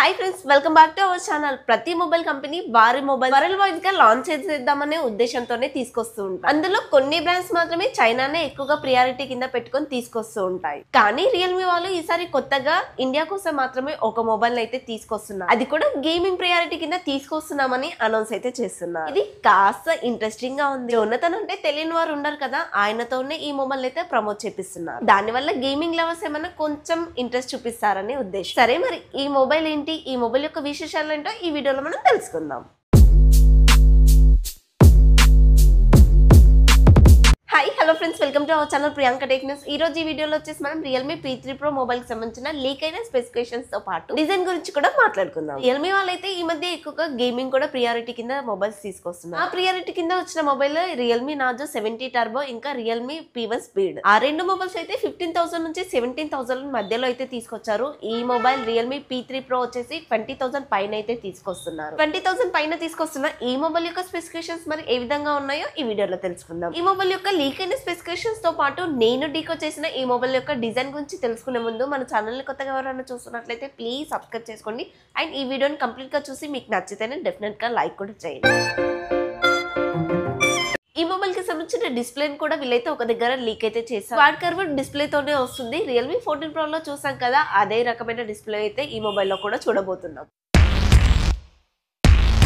Hi friends, welcome back to our channel. ప్రతి mobile company వారి mobile world wide గా launch చేద్దామనే ఉద్దేశంతోనే తీసుకొస్తూ ఉంటాయి. అందులో కొన్ని బ్రాండ్స్ మాత్రమే చైనానే ఎక్కువగా ప్రియారిటీ కింద పెట్టుకొని తీసుకొస్తూ ఉంటాయి. కానీ రియల్మీ వాళ్ళు ఈసారి కొత్తగా ఇండియా కోసం మాత్రమే ఒక మొబైల్ అయితే తీసుకొస్తున్నారు. అది కూడా గేమింగ్ ప్రియారిటీ కింద తీసుకొస్తున్నామని అనౌన్స్ అయితే చేస్తున్నారు. ఇది కాస్త ఇంట్రెస్టింగ్ గా ఉంది. జోనథన్ అంటే తెలియని వారు ఉండరు కదా, ఆయనతోనే ఈ మొబైల్ అయితే ప్రమోట్ చేపిస్తున్నారు. దానివల్ల గేమింగ్ లవర్స్ ఏమన్నా కొంచెం ఇంట్రెస్ట్ చూపిస్తారనే ఉద్దేశం. సరే, మరి ఈ మొబైల్ ఏంటి, ఈ మొబైల్ యొక్క విశేషాలు ఏంటో ఈ వీడియోలో మనం తెలుసుకుందాం. Hi hello friends, welcome to our channel Priyanka tech news. ఈ రోజు ఈ వీడియోలో వచ్చేసి మనం రియల్మీ P3 Pro మొబైల్ కి సంబంధించిన లీక్ అయిన స్పెసిఫికేషన్స్ తో పాటు డిజైన్ గురించి కూడా మాట్లాడుకుందాం. రియల్మీ వాళ్ళైతే ఈ మధ్య ఎక్కువగా గేమింగ్ కూడా ప్రియారిటీ కింద మొబైల్స్ తీసుకొస్తున్నారు. ఆ ప్రియారిటీ కింద వచ్చిన మొబైల్ రియల్మీ నార్జో 70 టర్బో ఇంకా రియల్మీ P1 స్పీడ్. ఆ రెండు మొబైల్స్ అయితే 15,000 నుంచి 17,000 మధ్యలో అయితే తీసుకొచ్చారు. ఈ మొబైల్ రియల్మీ P3 Pro వచ్చేసి 20,000 పైన అయితే తీసుకొస్తున్నారు. 20,000 పైన తీసుకొస్తున్న ఈ మొబైల్ యొక్క స్పెసిఫికేషన్స్ మరి ఏ విధంగా ఉన్నాయో ఈ వీడియోలో తెలుసుకుందాం. ఈ మొబైల్ యొక్క లీక్ అయిన స్పెసిఫికేషన్స్ తో పాటు నేను డీకోడ్ చేసిన ఈ మొబైల్ యొక్క డిజైన్ గురించి తెలుసుకునే ముందు మన ఛానల్ ని కొత్తగా ఎవరైనా చూస్తున్నట్లయితే ప్లీజ్ సబ్స్క్రైబ్ చేసుకోండి. అండ్ ఈ వీడియోని కంప్లీట్ గా చూసి మీకు నచ్చితేనే డెఫినెట్ గా లైక్ కూడా చేయండి. ఈ మొబైల్ కి సంబంధించిన డిస్ప్లే కూడా వీళ్ళైతే ఒక దగ్గర లీక్ అయితే చేశారు. క్వాడ్ కర్వ్డ్ డిస్ప్లే తోనే వస్తుంది. రియల్మీ 14 Pro లో చూసాం కదా, అదే రకమైన డిస్ప్లే అయితే ఈ మొబైల్ లో కూడా చూడబోతున్నాం.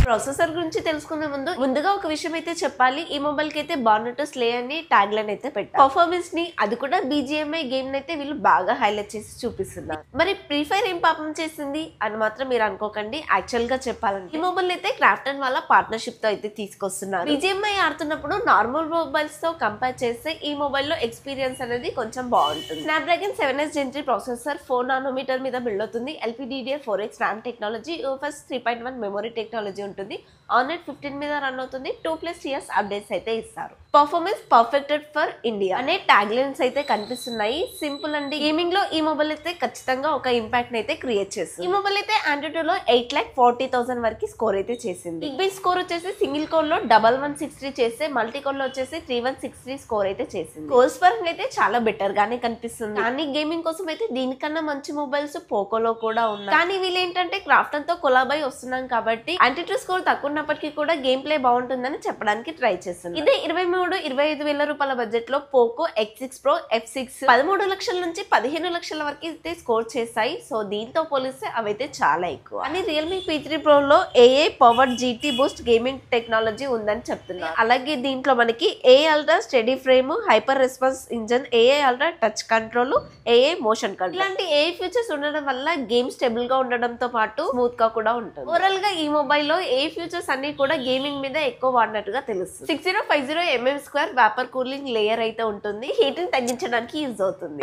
ప్రాసెసర్ గురించి తెలుసుకునే ముందుగా ఒక విషయం అయితే చెప్పాలి. ఈ మొబైల్ కి అయితే బార్న్ టు స్లే అని ట్యాగ్ లైన్ అయితే పెట్టారు. పర్ఫార్మెన్స్ ని, అది కూడా BGMI గేమ్ అయితే వీళ్ళు బాగా హైలైట్ చేసి చూపిస్తున్నారు. మరి ఫ్రీ ఫైర్ ఏం పాపం చేసింది అని మాత్రం మీరు అనుకోకండి. యాక్చువల్ గా చెప్పాలంటే ఈ మొబైల్ అయితే క్రాఫ్టన్ వాళ్ళ పార్ట్నర్షిప్ తో అయితే తీసుకొస్తున్నారు. BGMI ఆడుతున్నప్పుడు నార్మల్ మొబైల్స్ తో కంపేర్ చేస్తే ఈ మొబైల్ లో ఎక్స్పీరియన్స్ అనేది కొంచెం బాగుంటుంది. Snapdragon 7S Gen 3 processor 4 nm మీద బిల్డ్ అవుతుంది. LPDDR4X RAM technology, UFS 3.1 memory technology ఉంటుంది. ఆన్లైన్ 15 మీద రన్ అవుతుంది. 2+ years అప్డేట్స్ అయితే ఇస్తారు. పర్ఫార్మెన్స్ పర్ఫెక్టెడ్ ఫర్ ఇండియా అనే ట్యాగ్ లైన్స్ అయితే కనిపిస్తున్నాయి. సింపుల్ అండి. గేమింగ్ లో ఈ మొబైల్ అయితే ఖచ్చితంగా ఒక ఇంపాక్ట్ అయితే క్రియేట్ చేస్తుంది. ఈ మొబైల్ అయితే Android లో 8,40,000 వరకు స్కోర్ అయితే చేసింది. బిగ్ బై స్కోర్ వచ్చేసి సింగిల్ కోర్ లో 1163 చేస్తే, మల్టీ కోర్ లో వచ్చేసి 3163 స్కోర్ అయితే చేసింది. కోర్స్ పరంగా అయితే చాలా బెటర్ గానే కనిపిస్తుంది. కానీ గేమింగ్ కోసం అయితే దీనికన్నా మంచి మొబైల్స్ పోకోలో కూడా ఉన్నాయి. కానీ వీళ్ళు ఏంటంటే క్రాఫ్టన్ తో కొలాబ్ అయి వస్తున్నాం కాబట్టి Antutu స్కోర్ తక్కువ ఉన్నప్పటికీ కూడా గేమ్ ప్లే బాగుంటుందని చెప్పడానికి ట్రై చేస్తుంది. ఇదే 23-25 వేల రూపాయల బడ్జెట్ లో పోకో X6 Pro F6 13 లక్షల నుంచి 15 లక్షల వరకు అయితే స్కోర్ చేస్తాయి. సో దీంతో పోలిస్తే అవైతే చాలా ఎక్కువ. అని రియల్మీ P3 Pro లో AI powered GT Boost gaming technology ఉందని చెప్తున్నారు. అలాగే దీంట్లో మనకి AI ultra study frame, hyper response engine, AI ultra touch control, AI motion control ఇలాంటి AI ఫీచర్స్ ఉండడం వల్ల గేమ్ స్టేబుల్ గా ఉండడంతో పాటు స్మూత్ గా కూడా ఉంటుంది. ఓవరాల్ గా ఈ మొబైల్ లో ఏ ఫీచర్స్ అన్ని కూడా గేమింగ్ మీద ఎక్కువ వాడినట్టుగా తెలుస్తుంది. 6050 mm² వేపర్ కూలింగ్ లేయర్ అయితే ఉంటుంది. హీట్ ని తగ్గించడానికి యూజ్ అవుతుంది.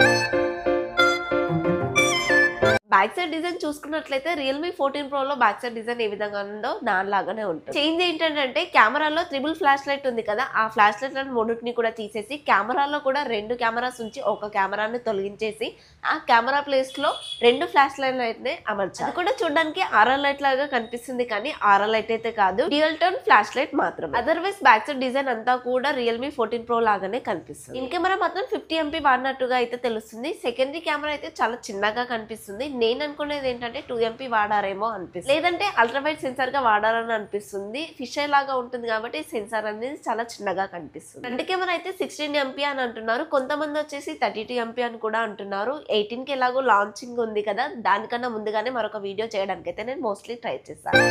బ్యాక్ సైడ్ డిజైన్ చూసుకున్నట్లయితే రియల్మీ 14 Pro లో బ్యాక్ సైడ్ డిజైన్ ఏ విధంగా ఉందో దానిలాగానే ఉంటుంది. చేంజ్ ఏంటంటే కెమెరాలో ట్రిపుల్ ఫ్లాష్ లైట్ ఉంది కదా, ఆ ఫ్లాష్ లైట్ మూడుని కూడా తీసేసి కెమెరాలో కూడా 2 కెమెరాస్ ఉంచి ఒక కెమెరాని తొలగించేసి ఆ కెమెరా ప్లేస్ లో 2 ఫ్లాష్ లైట్ ని అమర్చారు. అది కూడా చూడడానికి ఆర్ఆర్ లైట్ లాగా కనిపిస్తుంది, కానీ ఆర్ఆర్ లైట్ అయితే కాదు, డ్యూయల్ టోన్ ఫ్లాష్ లైట్ మాత్రమే. అదర్వైజ్ బ్యాక్ సైడ్ డిజైన్ అంతా కూడా రియల్మీ 14 Pro లాగానే కనిపిస్తుంది. ఇన్ కెమెరా మాత్రం 50 MP వాడినట్టుగా అయితే తెలుస్తుంది. సెకండరీ కెమెరా అయితే చాలా చిన్నగా కనిపిస్తుంది. నేను అనుకునేది ఏంటంటే 2 MP వాడారేమో అనిపిస్తుంది, లేదంటే అల్ట్రావైడ్ సెన్సార్ గా వాడారని అనిపిస్తుంది. ఫిష్ ఐ లాగా ఉంటుంది కాబట్టి సెన్సార్ అనేది చాలా చిన్నగా కనిపిస్తుంది. ఫ్రంట్ కెమెరా అయితే 16 MP అని అంటున్నారు. కొంతమంది వచ్చేసి 32 MP అని కూడా అంటున్నారు. 18 కి ఎలాగో లాంచింగ్ ఉంది కదా, దానికన్నా ముందుగానే మరొక వీడియో చేయడానికి అయితే నేను మోస్ట్లీ ట్రై చేస్తాను.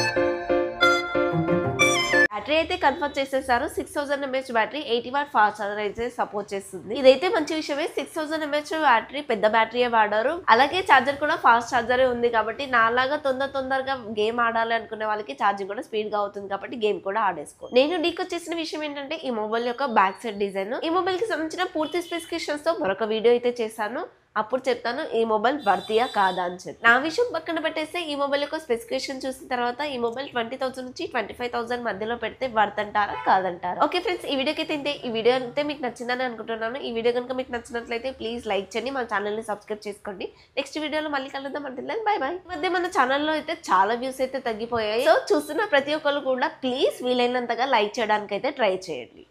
బ్యాటరీ అయితే కన్ఫర్మ్ చేసేసారు. 6000 mAh battery, 80W fast charger అయితే సపోర్ట్ చేస్తుంది. ఇదైతే మంచి విషయమే. 6000 mAh బ్యాటరీ, పెద్ద బ్యాటరీయే వాడారు. అలాగే ఛార్జర్ కూడా ఫాస్ట్ ఛార్జరే ఉంది కాబట్టి నాలాగా తొందరగా గేమ్ ఆడాలి అనుకునే వాళ్ళకి ఛార్జింగ్ కూడా స్పీడ్ గా అవుతుంది కాబట్టి గేమ్ కూడా ఆడేసుకో. నేను డీకోడ్ చేసిన విషయం ఏంటంటే ఈ మొబైల్ యొక్క బ్యాక్ సైడ్ డిజైన్. ఈ మొబైల్ కి సంబంధించిన పూర్తి స్పెసిఫికేషన్స్ తో మరొక వీడియో అయితే చేశాను. అప్పుడు చెప్తాను ఈ మొబైల్ వర్తియా కాదా అని చెప్పి. నా విషయం పక్కన పెట్టేస్తే ఈ మొబైల్ యొక్క స్పెసిఫికేషన్ చూసిన తర్వాత ఈ మొబైల్ 20,000 నుంచి 25,000 మధ్యలో పెడితే వర్త్ అంటారా కాదంటారా? ఓకే ఫ్రెండ్స్, ఈ వీడియోకి అయితే ఈ వీడియో అయితే మీకు నచ్చిందని అనుకుంటున్నాను. ఈ వీడియో కనుక మీకు నచ్చినట్లయితే ప్లీజ్ లైక్ చేయండి, మన ఛానల్ ని సబ్స్క్రైబ్ చేసుకోండి. నెక్స్ట్ వీడియోలో మళ్ళీ కలుద్దాం. అంటే బై బై. ఈ మధ్య మన ఛానల్లో అయితే చాలా వ్యూస్ అయితే తగ్గిపోయాయి. సో చూస్తున్న ప్రతి ఒక్కరు కూడా ప్లీజ్ వీలైనంతగా లైక్ చేయడానికి అయితే ట్రై చేయండి.